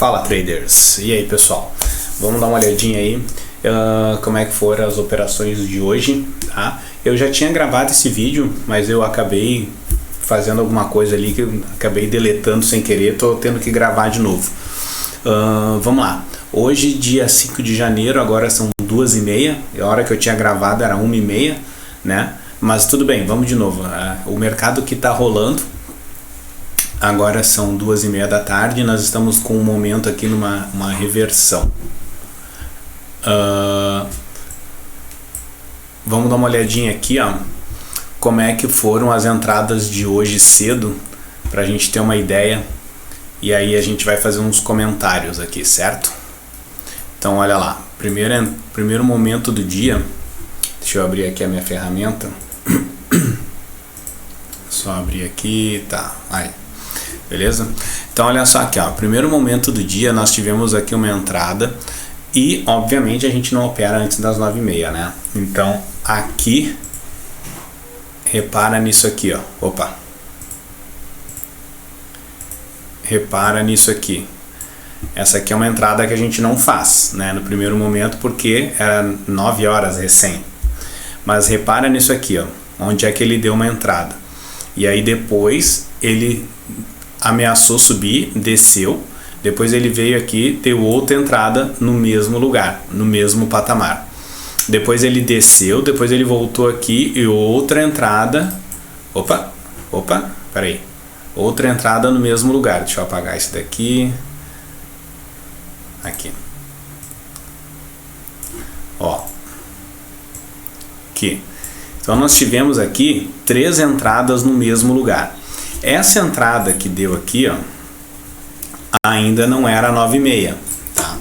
Fala, traders! E aí, pessoal? Vamos dar uma olhadinha aí como é que foram as operações de hoje, tá? Eu já tinha gravado esse vídeo, mas eu acabei fazendo alguma coisa ali que eu acabei deletando sem querer, tô tendo que gravar de novo. Vamos lá. Hoje, dia 5 de janeiro, agora são 2h30, a hora que eu tinha gravado era 1h30, né? Mas tudo bem, vamos de novo. O mercado que tá rolando, agora são 2h30 da tarde, nós estamos com um momento aqui numa reversão. Vamos dar uma olhadinha aqui, ó, como é que foram as entradas de hoje cedo, pra gente ter uma ideia, e aí a gente vai fazer uns comentários aqui, certo? Então olha lá, primeiro momento do dia, deixa eu abrir aqui a minha ferramenta, só abrir aqui, tá, aí. Beleza? Então olha só aqui, ó, primeiro momento do dia nós tivemos aqui uma entrada e obviamente a gente não opera antes das 9h30, né? Então aqui, repara nisso aqui, ó, opa, repara nisso aqui, essa aqui é uma entrada que a gente não faz, né, no primeiro momento porque era 9 horas recém, mas repara nisso aqui, ó, onde é que ele deu uma entrada e aí depois ele ameaçou subir, desceu, depois ele veio aqui, deu outra entrada no mesmo lugar, no mesmo patamar. Depois ele desceu, depois ele voltou aqui e outra entrada, peraí, outra entrada no mesmo lugar. Deixa eu apagar isso daqui, aqui, ó, aqui. Então nós tivemos aqui 3 entradas no mesmo lugar. Essa entrada que deu aqui, ó, ainda não era 9h30, tá?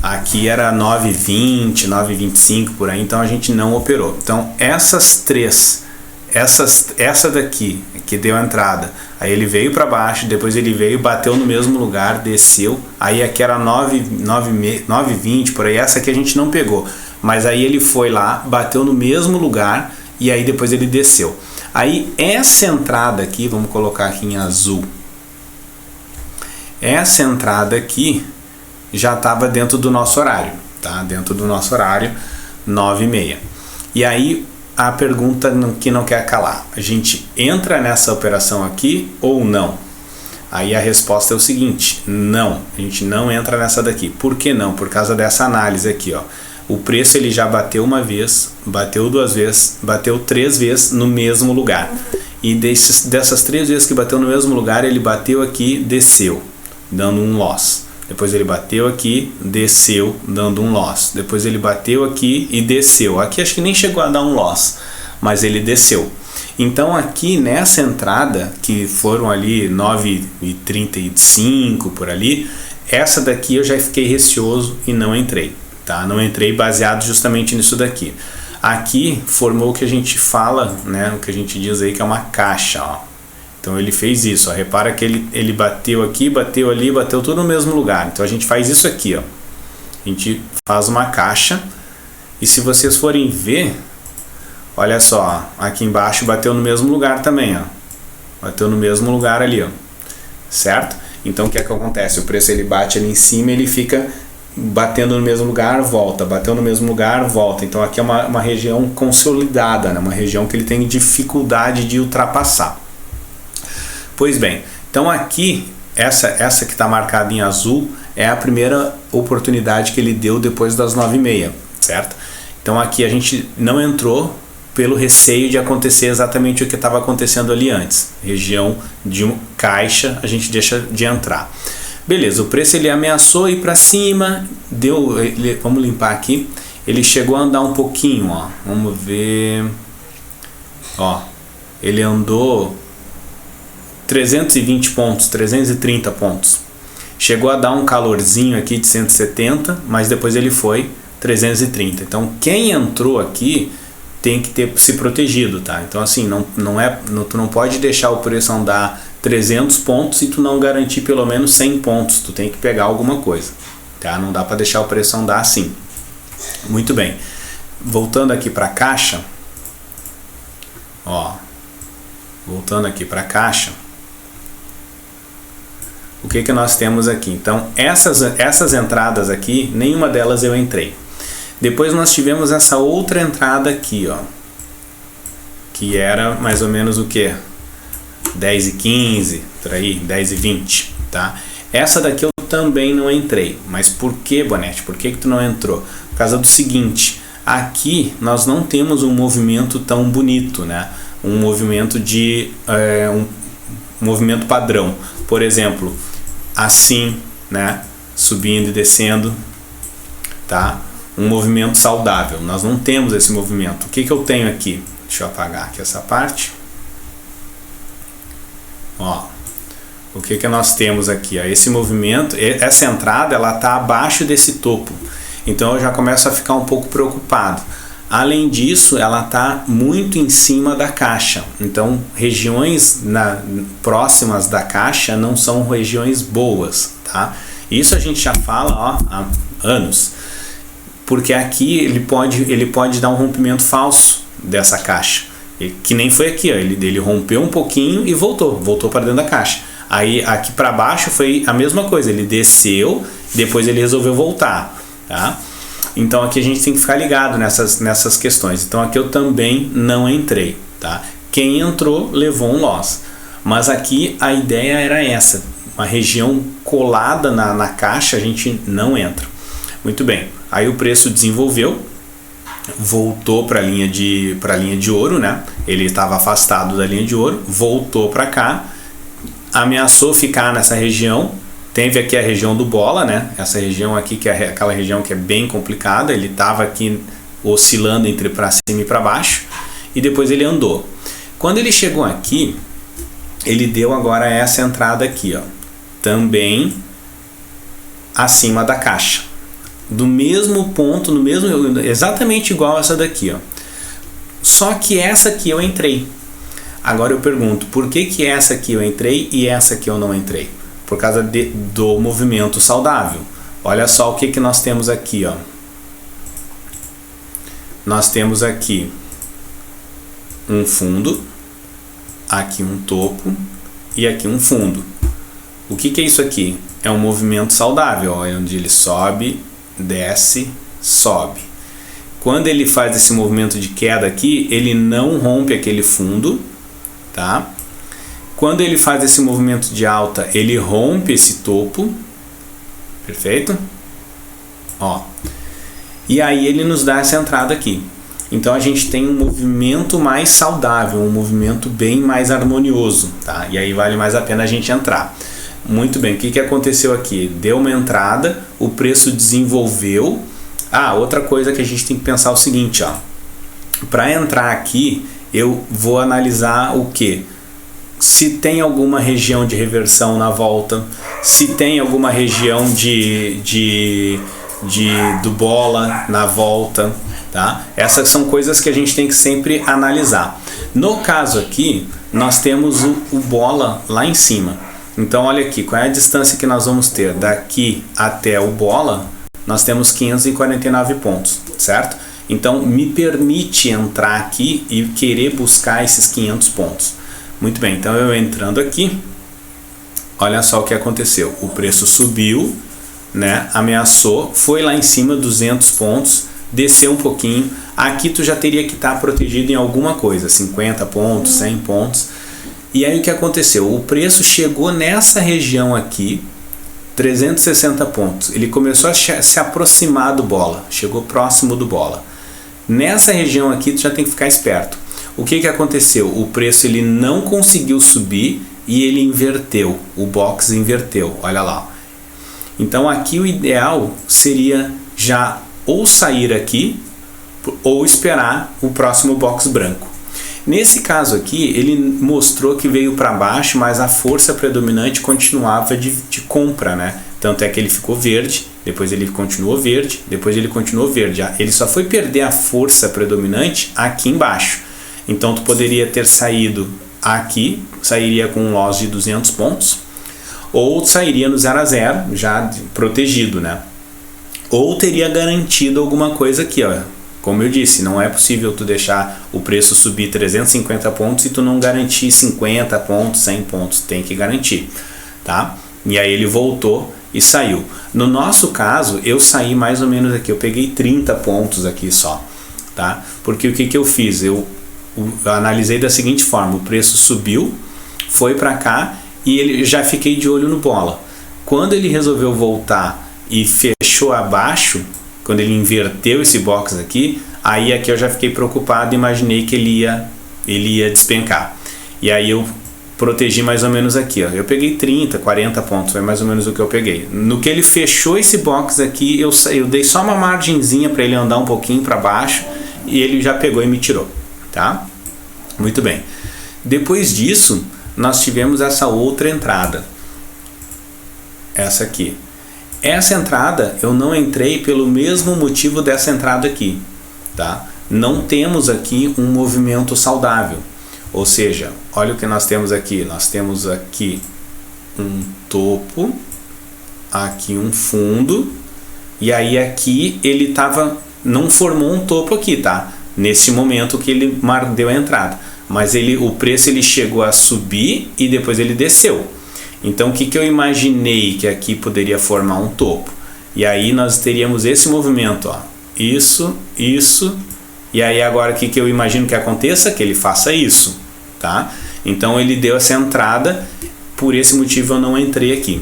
Aqui era 9h20, 9h25 por aí, então a gente não operou. Então essas 3, essa daqui que deu a entrada, aí ele veio para baixo, depois ele veio, bateu no mesmo lugar, desceu, aí aqui era 9h20 por aí, essa aqui a gente não pegou, mas aí ele foi lá, bateu no mesmo lugar e aí depois ele desceu. Aí essa entrada aqui, vamos colocar aqui em azul, essa entrada aqui já estava dentro do nosso horário, tá? Dentro do nosso horário, 9h30. E aí a pergunta que não quer calar, a gente entra nessa operação aqui ou não? Aí a resposta é o seguinte, não, a gente não entra nessa daqui. Por que não? Por causa dessa análise aqui, ó. O preço ele já bateu uma vez, bateu 2 vezes, bateu 3 vezes no mesmo lugar. E dessas 3 vezes que bateu no mesmo lugar, ele bateu aqui, desceu, dando um loss. Depois ele bateu aqui, desceu, dando um loss. Depois ele bateu aqui e desceu. Aqui acho que nem chegou a dar um loss, mas ele desceu. Então aqui nessa entrada, que foram ali 9h35 por ali, essa daqui eu já fiquei receoso e não entrei. Tá? Não entrei baseado justamente nisso daqui. Aqui formou o que a gente fala, né? O que a gente diz aí que é uma caixa, ó. Então ele fez isso, ó. Repara que ele bateu aqui, bateu ali, bateu tudo no mesmo lugar. Então a gente faz isso aqui, ó. A gente faz uma caixa e se vocês forem ver, olha só, ó, aqui embaixo bateu no mesmo lugar também, ó. Bateu no mesmo lugar ali, ó. Certo? Então o que é que acontece? O preço ele bate ali em cima, ele fica batendo no mesmo lugar, volta, bateu no mesmo lugar, volta. Então aqui é uma região consolidada, né? Uma região que ele tem dificuldade de ultrapassar. Pois bem, então aqui, essa que está marcada em azul, é a primeira oportunidade que ele deu depois das 9h30, certo? Então aqui a gente não entrou pelo receio de acontecer exatamente o que estava acontecendo ali antes. Região de caixa, a gente deixa de entrar. Beleza, o preço ele ameaçou ir para cima, vamos limpar aqui, ele chegou a andar um pouquinho, ó, vamos ver, ó, ele andou 320 pontos, 330 pontos, chegou a dar um calorzinho aqui de 170, mas depois ele foi 330, então quem entrou aqui tem que ter se protegido, tá? Então assim, tu não pode deixar o preço andar 300 pontos e tu não garantir pelo menos 100 pontos, tu tem que pegar alguma coisa, tá? Não dá para deixar o preço andar assim. Muito bem, voltando aqui para a caixa, ó, voltando aqui para a caixa, o que nós temos aqui? Então, essas entradas aqui, nenhuma delas eu entrei. Depois nós tivemos essa outra entrada aqui, ó, que era mais ou menos o que? 10h15, por aí, 10h20, tá? Essa daqui eu também não entrei. Mas por que, Bonetti? Por que tu não entrou? Por causa do seguinte, aqui nós não temos um movimento tão bonito, né? Um movimento de um movimento padrão. Por exemplo, assim, né? Subindo e descendo, tá? Um movimento saudável. Nós não temos esse movimento. O que eu tenho aqui? Deixa eu apagar aqui essa parte. Ó, o que nós temos aqui? Ó, esse movimento, essa entrada, ela está abaixo desse topo. Então eu já começo a ficar um pouco preocupado. Além disso, ela está muito em cima da caixa. Então, regiões próximas da caixa não são regiões boas, tá? Isso a gente já fala, ó, há anos. Porque aqui ele pode dar um rompimento falso dessa caixa, que nem foi aqui, ó. Ele rompeu um pouquinho e voltou para dentro da caixa. Aí aqui para baixo foi a mesma coisa, ele desceu, depois ele resolveu voltar, tá? Então aqui a gente tem que ficar ligado nessas questões. Então aqui eu também não entrei, tá? Quem entrou levou um loss, mas aqui a ideia era essa, uma região colada na caixa a gente não entra. Muito bem, aí o preço desenvolveu, voltou para a linha de ouro, né? Ele estava afastado da linha de ouro, voltou para cá, ameaçou ficar nessa região. Teve aqui a região do bola, né? Essa região aqui, que é aquela região que é bem complicada. Ele estava aqui oscilando entre para cima e para baixo, e depois ele andou. Quando ele chegou aqui, ele deu agora essa entrada aqui, ó, também acima da caixa, do mesmo ponto, exatamente igual essa daqui, ó. Só que essa aqui eu entrei. Agora eu pergunto, por que essa aqui eu entrei e essa aqui eu não entrei? Por causa do movimento saudável. Olha só o que nós temos aqui, ó. Nós temos aqui um fundo, aqui um topo e aqui um fundo. O que é isso aqui? É um movimento saudável, ó, onde ele sobe, desce, sobe. Quando ele faz esse movimento de queda aqui, ele não rompe aquele fundo, tá? Quando ele faz esse movimento de alta, ele rompe esse topo, perfeito? Ó, e aí ele nos dá essa entrada aqui. Então a gente tem um movimento mais saudável, um movimento bem mais harmonioso, tá? E aí vale mais a pena a gente entrar. Muito bem, o que aconteceu aqui? Deu uma entrada, o preço desenvolveu. Outra coisa que a gente tem que pensar é o seguinte, ó. Para entrar aqui, eu vou analisar o que? Se tem alguma região de reversão na volta, se tem alguma região do bola na volta, tá? Essas são coisas que a gente tem que sempre analisar. No caso aqui, nós temos o bola lá em cima. Então olha aqui, qual é a distância que nós vamos ter daqui até o bola? Nós temos 549 pontos, certo? Então me permite entrar aqui e querer buscar esses 500 pontos. Muito bem, então eu entrando aqui, olha só o que aconteceu. O preço subiu, né? Ameaçou, foi lá em cima 200 pontos, desceu um pouquinho. Aqui tu já teria que estar protegido em alguma coisa, 50 pontos, 100 pontos. E aí o que aconteceu? O preço chegou nessa região aqui, 360 pontos. Ele começou a se aproximar do bola, chegou próximo do bola. Nessa região aqui tu já tem que ficar esperto. O que aconteceu? O preço ele não conseguiu subir e ele inverteu. O box inverteu, olha lá. Então aqui o ideal seria já ou sair aqui ou esperar o próximo box branco. Nesse caso aqui, ele mostrou que veio para baixo, mas a força predominante continuava de compra, né? Tanto é que ele ficou verde, depois ele continuou verde, depois ele continuou verde. Ele só foi perder a força predominante aqui embaixo. Então tu poderia ter saído aqui, sairia com um loss de 200 pontos, ou sairia no 0 a 0, já protegido, né? Ou teria garantido alguma coisa aqui, ó. Como eu disse, não é possível tu deixar o preço subir 350 pontos e tu não garantir 50 pontos, 100 pontos, tem que garantir, tá? E aí ele voltou e saiu. No nosso caso, eu saí mais ou menos aqui, eu peguei 30 pontos aqui só, tá? Porque o que eu fiz? Eu analisei da seguinte forma: o preço subiu, foi para cá e ele já fiquei de olho no bola. Quando ele resolveu voltar e fechou abaixo, quando ele inverteu esse box aqui, aí aqui eu já fiquei preocupado, imaginei que ele ia despencar. E aí eu protegi mais ou menos aqui, ó. Eu peguei 30, 40 pontos, foi mais ou menos o que eu peguei. No que ele fechou esse box aqui, eu dei só uma margenzinha para ele andar um pouquinho para baixo e ele já pegou e me tirou, tá? Muito bem. Depois disso, nós tivemos essa outra entrada. Essa aqui. Essa entrada eu não entrei pelo mesmo motivo dessa entrada aqui, tá? Não temos aqui um movimento saudável. Ou seja, olha o que nós temos aqui. Nós temos aqui um topo, aqui um fundo, e aí aqui ele não formou um topo aqui, tá? Nesse momento que ele deu a entrada. Mas o preço ele chegou a subir e depois ele desceu. Então o que eu imaginei que aqui poderia formar um topo? E aí nós teríamos esse movimento, ó. Isso, e aí agora o que eu imagino que aconteça? Que ele faça isso, tá? Então ele deu essa entrada, por esse motivo eu não entrei aqui,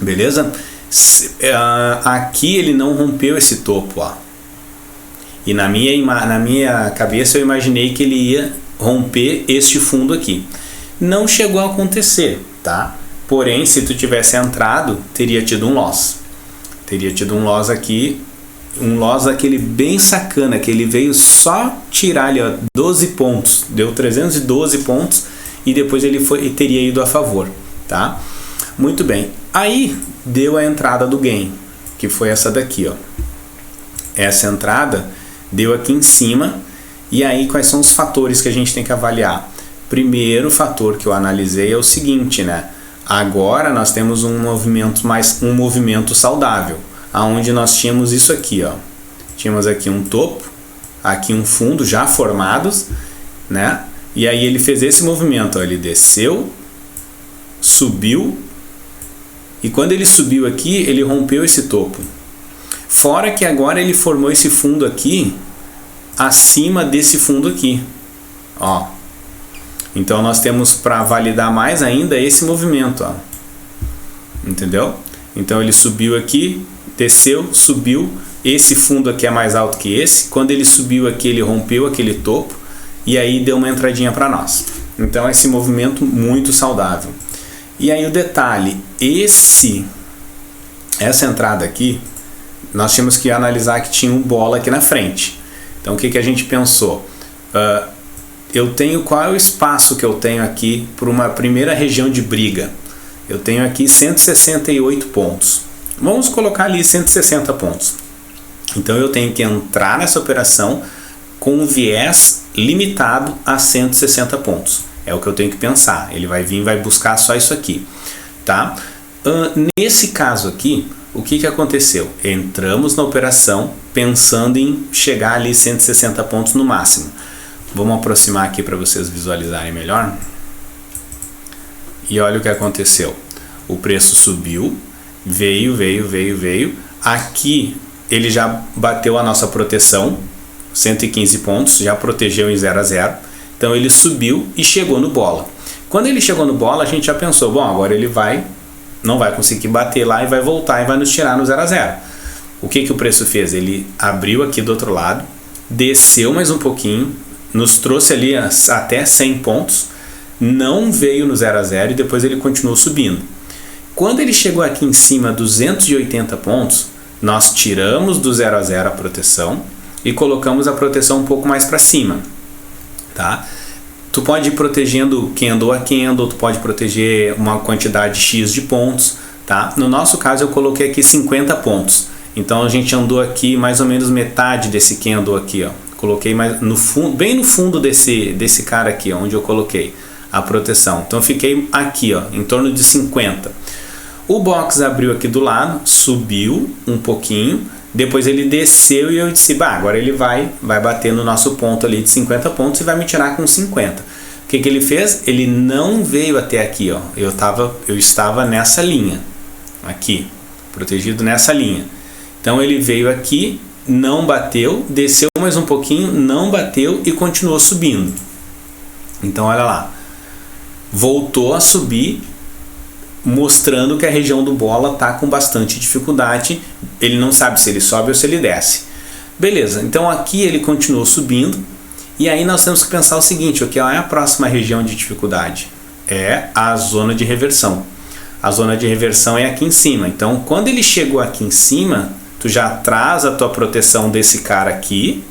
beleza? Aqui ele não rompeu esse topo, ó. E na minha cabeça eu imaginei que ele ia romper este fundo aqui. Não chegou a acontecer, tá? Porém, se tu tivesse entrado, teria tido um loss. Teria tido um loss aqui, um loss daquele bem sacana, que ele veio só tirar ali, ó, 12 pontos, deu 312 pontos e depois ele teria ido a favor, tá? Muito bem. Aí deu a entrada do gain, que foi essa daqui, ó. Essa entrada deu aqui em cima. E aí quais são os fatores que a gente tem que avaliar? Primeiro fator que eu analisei é o seguinte, né? Agora nós temos um movimento saudável, aonde nós tínhamos isso aqui, ó. Tínhamos aqui um topo, aqui um fundo já formados, né? E aí ele fez esse movimento, ó. Ele desceu, subiu, e quando ele subiu aqui, ele rompeu esse topo. Fora que agora ele formou esse fundo aqui acima desse fundo aqui, ó. Então nós temos para validar mais ainda esse movimento, ó. Entendeu? Então ele subiu aqui, desceu, subiu. Esse fundo aqui é mais alto que esse. Quando ele subiu aqui, ele rompeu aquele topo e aí deu uma entradinha para nós. Então esse movimento muito saudável. E aí o detalhe, essa entrada aqui, nós tínhamos que analisar que tinha um bola aqui na frente. Então o que a gente pensou? Qual é o espaço que eu tenho aqui para uma primeira região de briga? Eu tenho aqui 168 pontos. Vamos colocar ali 160 pontos. Então eu tenho que entrar nessa operação com um viés limitado a 160 pontos. É o que eu tenho que pensar. Ele vai vir e vai buscar só isso aqui, tá? Nesse caso aqui, o que aconteceu? Entramos na operação pensando em chegar ali 160 pontos no máximo. Vamos aproximar aqui para vocês visualizarem melhor. E olha o que aconteceu. O preço subiu, veio. Aqui ele já bateu a nossa proteção, 115 pontos, já protegeu em 0 a 0. Então ele subiu e chegou no bola. Quando ele chegou no bola, a gente já pensou, bom, agora ele não vai conseguir bater lá e vai voltar e vai nos tirar no 0 a 0. O que o preço fez? Ele abriu aqui do outro lado, desceu mais um pouquinho, nos trouxe ali até 100 pontos, não veio no 0 a 0 e depois ele continuou subindo. Quando ele chegou aqui em cima, 280 pontos, nós tiramos do 0 a 0 a proteção e colocamos a proteção um pouco mais para cima, tá? Tu pode ir protegendo candle a candle, tu pode proteger uma quantidade X de pontos, tá? No nosso caso eu coloquei aqui 50 pontos, então a gente andou aqui mais ou menos metade desse candle aqui, ó. Coloquei mais no fundo, bem no fundo desse cara aqui, ó, onde eu coloquei a proteção. Então fiquei aqui, ó, em torno de 50. O box abriu aqui do lado, subiu um pouquinho, depois ele desceu e eu disse, agora ele vai bater no nosso ponto ali de 50 pontos e vai me tirar com 50. O que ele fez? Ele não veio até aqui, ó. Eu estava nessa linha, aqui, protegido nessa linha. Então ele veio aqui, não bateu, desceu mais um pouquinho, não bateu e continuou subindo. Então olha lá, voltou a subir, mostrando que a região do bola está com bastante dificuldade. Ele não sabe se ele sobe ou se ele desce. Beleza, então aqui ele continuou subindo. E aí nós temos que pensar o seguinte, o que é a próxima região de dificuldade? É a zona de reversão. A zona de reversão é aqui em cima. Então quando ele chegou aqui em cima, tu já traz a tua proteção desse cara aqui,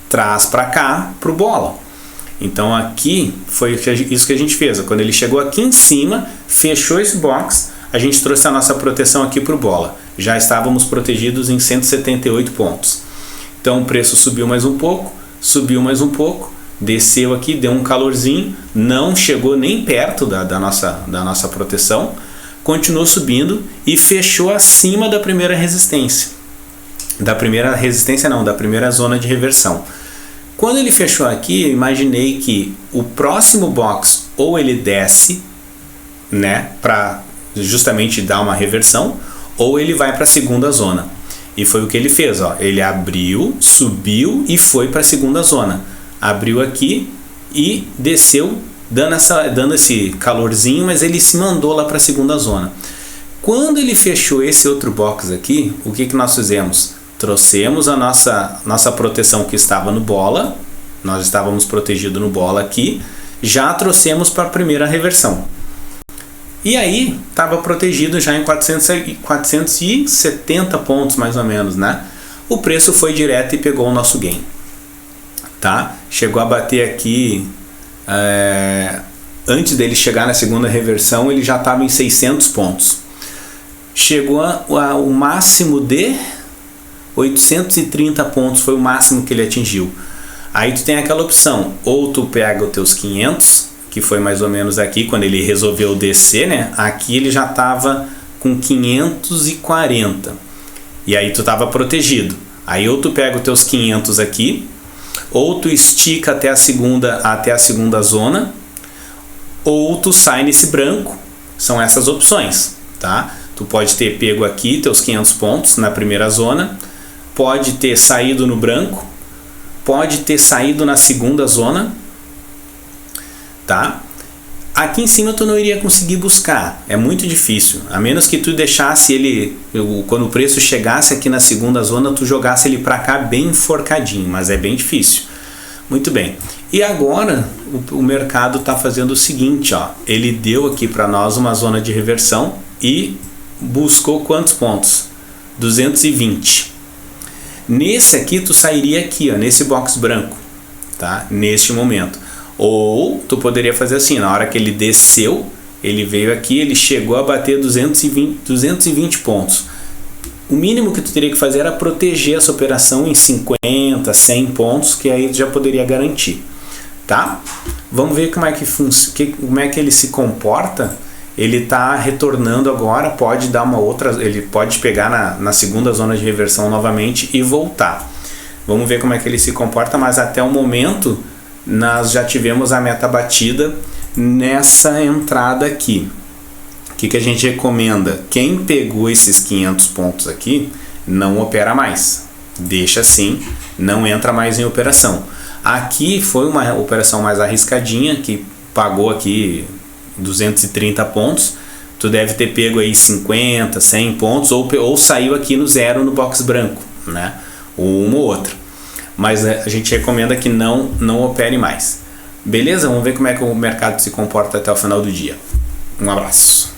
traz para cá, pro bola. Então aqui foi isso que a gente fez. Quando ele chegou aqui em cima, fechou esse box, a gente trouxe a nossa proteção aqui pro bola. Já estávamos protegidos em 178 pontos. Então o preço subiu mais um pouco, desceu aqui, deu um calorzinho, não chegou nem perto da nossa proteção, continuou subindo e fechou acima da primeira resistência. Da primeira zona de reversão. Quando ele fechou aqui, eu imaginei que o próximo box ou ele desce, né, para justamente dar uma reversão, ou ele vai para a segunda zona. E foi o que ele fez, ó. Ele abriu, subiu e foi para a segunda zona. Abriu aqui e desceu, dando esse calorzinho, mas ele se mandou lá para a segunda zona. Quando ele fechou esse outro box aqui, o que nós fizemos? Trouxemos a nossa proteção que estava no bola, nós estávamos protegidos no bola aqui, já trouxemos para a primeira reversão. E aí estava protegido já em 470 pontos mais ou menos, né? O preço foi direto e pegou o nosso gain, tá? Chegou a bater aqui, antes dele chegar na segunda reversão, ele já estava em 600 pontos. Chegou ao máximo de 830 pontos, foi o máximo que ele atingiu. Aí tu tem aquela opção, ou tu pega os teus 500, que foi mais ou menos aqui, quando ele resolveu descer, né? Aqui ele já estava com 540. E aí tu estava protegido. Aí ou tu pega os teus 500 aqui, ou tu estica até a segunda zona, ou tu sai nesse branco. São essas opções, tá? Tu pode ter pego aqui teus 500 pontos na primeira zona, pode ter saído no branco, pode ter saído na segunda zona, tá? Aqui em cima tu não iria conseguir buscar, é muito difícil, a menos que tu deixasse ele, quando o preço chegasse aqui na segunda zona, tu jogasse ele para cá bem enforcadinho, mas é bem difícil. Muito bem, e agora o mercado está fazendo o seguinte, ó, ele deu aqui para nós uma zona de reversão e buscou quantos pontos? 220. Nesse aqui tu sairia aqui, ó, nesse box branco, tá? Neste momento. Ou tu poderia fazer assim, na hora que ele desceu, ele veio aqui, ele chegou a bater 220 pontos. O mínimo que tu teria que fazer era proteger essa operação em 50, 100 pontos, que aí tu já poderia garantir, tá? Vamos ver como é que ele se comporta. Ele está retornando agora, pode dar uma outra, ele pode pegar na segunda zona de reversão novamente e voltar. Vamos ver como é que ele se comporta, mas até o momento nós já tivemos a meta batida nessa entrada aqui. O que a gente recomenda? Quem pegou esses 500 pontos aqui, não opera mais. Deixa assim, não entra mais em operação. Aqui foi uma operação mais arriscadinha, que pagou aqui 230 pontos, tu deve ter pego aí 50, 100 pontos, ou saiu aqui no zero no box branco, né? Ou uma ou outra. Mas a gente recomenda que não opere mais. Beleza? Vamos ver como é que o mercado se comporta até o final do dia. Um abraço.